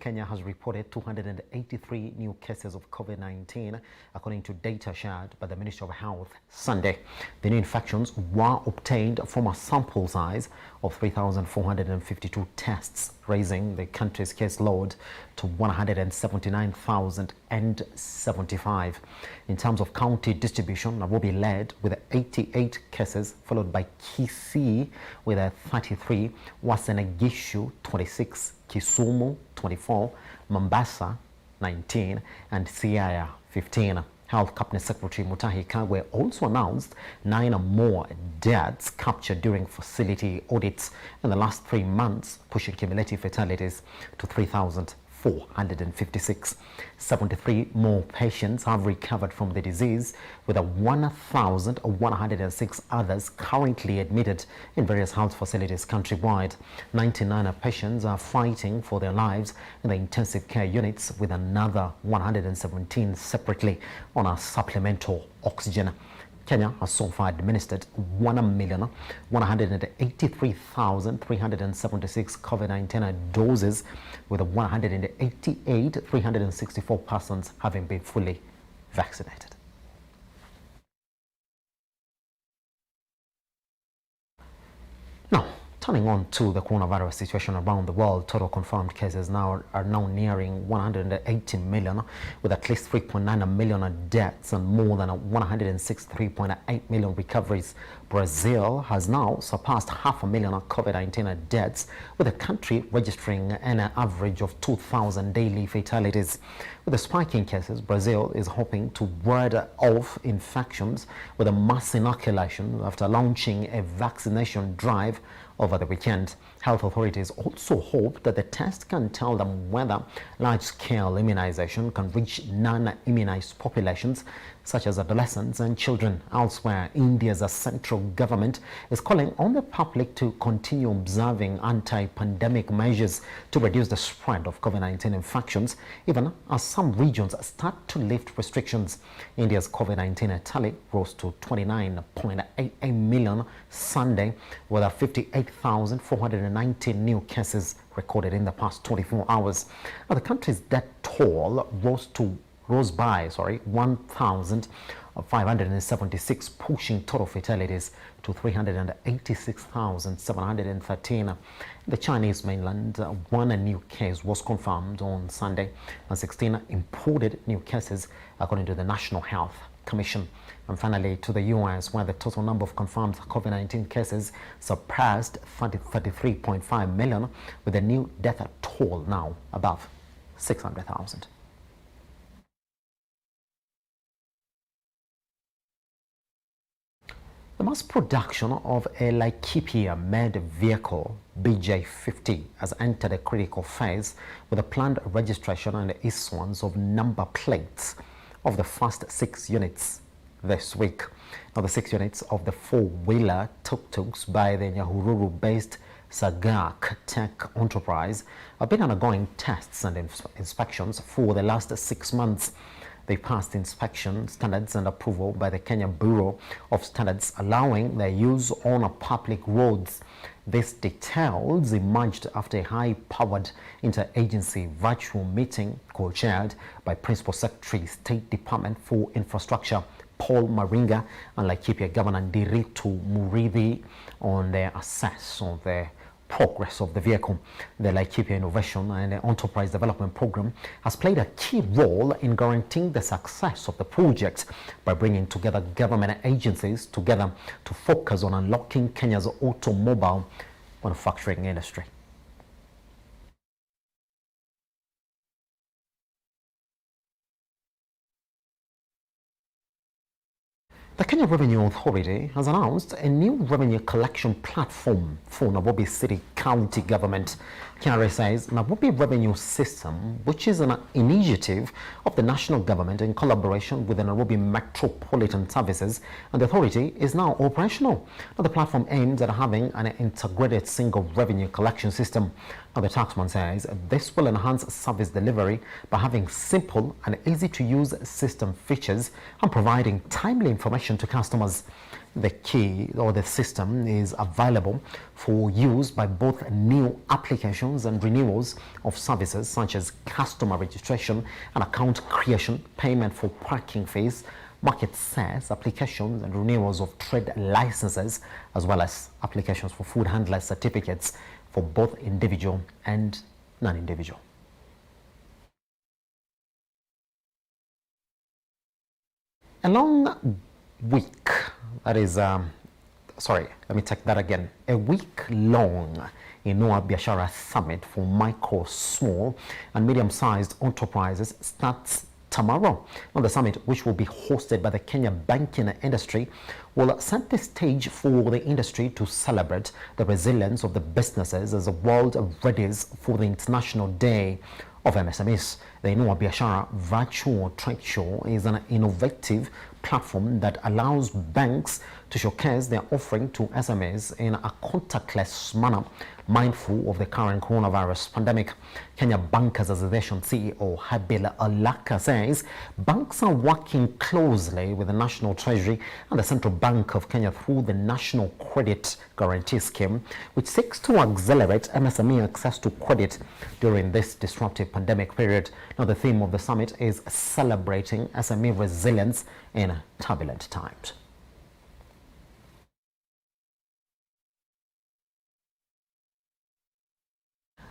Kenya has reported 283 new cases of COVID-19, according to data shared by the Ministry of Health Sunday. The new infections were obtained from a sample size of 3,452 tests, raising the country's case load to 179,075. In terms of county distribution, Nairobi led with 88 cases, followed by Kisii with 33, Uasin Gishu 26, Kisumu 24, Mombasa 19, and Siaya 15. Health Cabinet Secretary Mutahi Kagwe also announced 9 more deaths captured during facility audits in the last 3 months, pushing cumulative fatalities to 3,456. 73 more patients have recovered from the disease, with 1,106 others currently admitted in various health facilities countrywide. 99 patients are fighting for their lives in the intensive care units, with another 117 separately on a supplemental oxygen. Kenya has so far administered 1,183,376 COVID-19 doses, with 188,364 persons having been fully vaccinated. Now, turning on to the coronavirus situation around the world, total confirmed cases are now nearing 180 million, with at least 3.9 million deaths and more than 163.8 million recoveries. Brazil has now surpassed 500,000 COVID-19 deaths, with the country registering an average of 2,000 daily fatalities. With the spike in cases, Brazil is hoping to ward off infections with a mass inoculation after launching a vaccination drive over the weekend. Health authorities also hope that the test can tell them whether large-scale immunization can reach non-immunized populations, such as adolescents and children. Elsewhere, India's central government is calling on the public to continue observing anti-pandemic measures to reduce the spread of COVID-19 infections, even as some regions start to lift restrictions. India's COVID-19 tally rose to 29.88 million Sunday, with 58,419 new cases recorded in the past 24 hours. Now, the country's death toll rose by 1,576, pushing total fatalities to 386,713. The Chinese mainland, one new case was confirmed on Sunday, and 16 imported new cases, according to the National Health Commission. And finally, to the U.S., where the total number of confirmed COVID-19 cases surpassed 33.5 million, with a new death toll now above 600,000. The mass production of a Laikipia-made vehicle, BJ50, has entered a critical phase, with a planned registration and issuance of number plates of the first 6 units this week. Now, the 6 units of the 4-wheeler tuk-tuks by the Nyahururu-based Sagak Tech Enterprise have been undergoing tests and inspections for the last 6 months. They passed inspection standards and approval by the Kenya Bureau of Standards, allowing their use on public roads. These details emerged after a high-powered interagency virtual meeting co-chaired by Principal Secretary, State Department for Infrastructure, Paul Maringa, and Laikipia Governor Ndiritu Murithi on their assess of the progress of the vehicle. The Laikipia Innovation and Enterprise Development Program has played a key role in guaranteeing the success of the project by bringing together government agencies together to focus on unlocking Kenya's automobile manufacturing industry. The Kenya Revenue Authority has announced a new revenue collection platform for Nairobi City County Government. KRA says Nairobi Revenue System, which is an initiative of the national government in collaboration with the Nairobi Metropolitan Services and the authority, is now operational. Now, the platform aims at having an integrated single revenue collection system. Now, the taxman says this will enhance service delivery by having simple and easy to use system features and providing timely information to customers. The key or the system is available for use by both new applications and renewals of services such as customer registration and account creation, payment for parking fees, market sales, applications and renewals of trade licenses, as well as applications for food handler certificates for both individual and non-individual. A long week, that is, sorry, let me take that again. A week-long Inua Biashara Summit for micro, small and medium-sized enterprises starts tomorrow. Now, the summit, which will be hosted by the Kenya banking industry, will set the stage for the industry to celebrate the resilience of the businesses as the world readies for the International Day of MSMEs. The Inua Biashara Virtual Trade Show is an innovative platform that allows banks to showcase their offering to SMEs in a contactless manner, mindful of the current coronavirus pandemic. Kenya Bankers Association CEO Habil Alaka says banks are working closely with the National Treasury and the Central Bank of Kenya through the National Credit Guarantee Scheme, which seeks to accelerate MSME access to credit during this disruptive pandemic period. Now, the theme of the summit is celebrating SME resilience in turbulent times.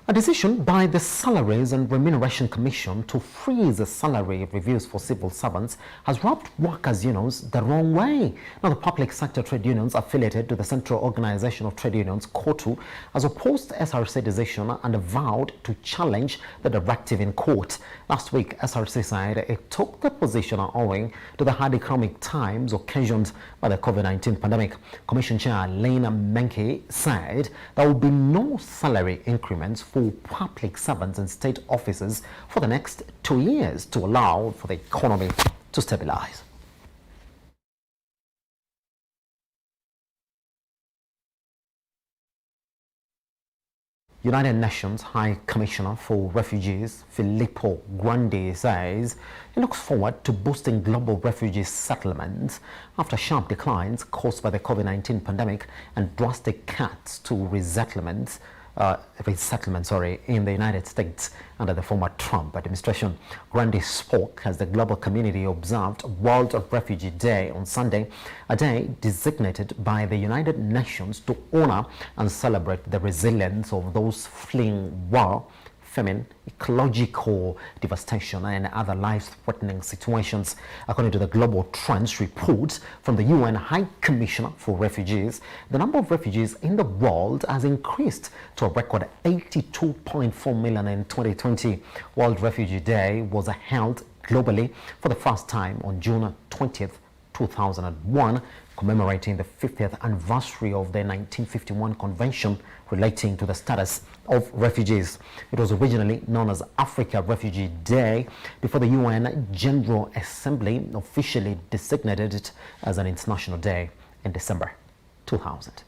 A decision by the Salaries and Remuneration Commission to freeze the salary reviews for civil servants has rubbed workers' unions the wrong way. Now, the public sector trade unions affiliated to the Central Organization of Trade Unions, KOTU, has opposed SRC decision and vowed to challenge the directive in court. Last week, SRC said it took the position owing to the hard economic times occasioned by the COVID-19 pandemic. Commission Chair Lena Menke said there will be no salary increments for public servants and state officers for the next 2 years to allow for the economy to stabilize. United Nations High Commissioner for Refugees Filippo Grandi says he looks forward to boosting global refugee settlements after sharp declines caused by the COVID-19 pandemic and drastic cuts to resettlements in the United States under the former Trump administration. Grandi spoke as the global community observed World Refugee Day on Sunday, a day designated by the United Nations to honor and celebrate the resilience of those fleeing war, famine, ecological devastation, and other life-threatening situations. According to the Global Trends report from the UN High Commissioner for Refugees, the number of refugees in the world has increased to a record 82.4 million in 2020. World Refugee Day was held globally for the first time on June 20th, 2001, commemorating the 50th anniversary of the 1951 Convention relating to the status of refugees. It was originally known as Africa Refugee Day before the UN General Assembly officially designated it as an international day in December 2000.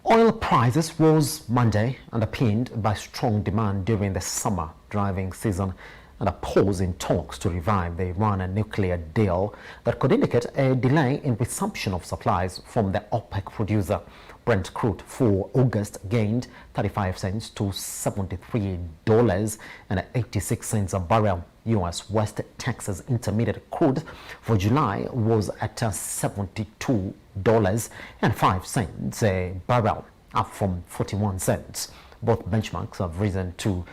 Oil prices rose Monday, underpinned by strong demand during the summer driving season and a pause in talks to revive the Iran nuclear deal that could indicate a delay in resumption of supplies from the OPEC producer. Brent crude for August gained 35 cents to $73.86 a barrel. U.S. West Texas Intermediate crude for July was at $72.05 a barrel, up from 41 cents. Both benchmarks have risen to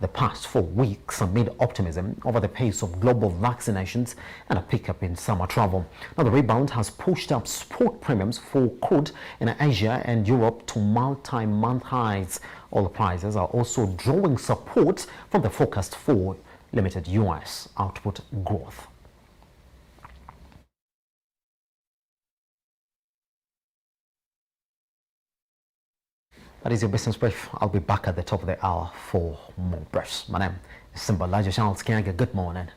the past 4 weeks amid optimism over the pace of global vaccinations and a pickup in summer travel. Now, the rebound has pushed up spot premiums for crude in Asia and Europe to multi-month highs. Oil prices are also drawing support from the forecast for limited U.S. output growth. That is your business brief. I'll be back at the top of the hour for more briefs. My name is Simba Lajo Charles Kiaga. Good morning.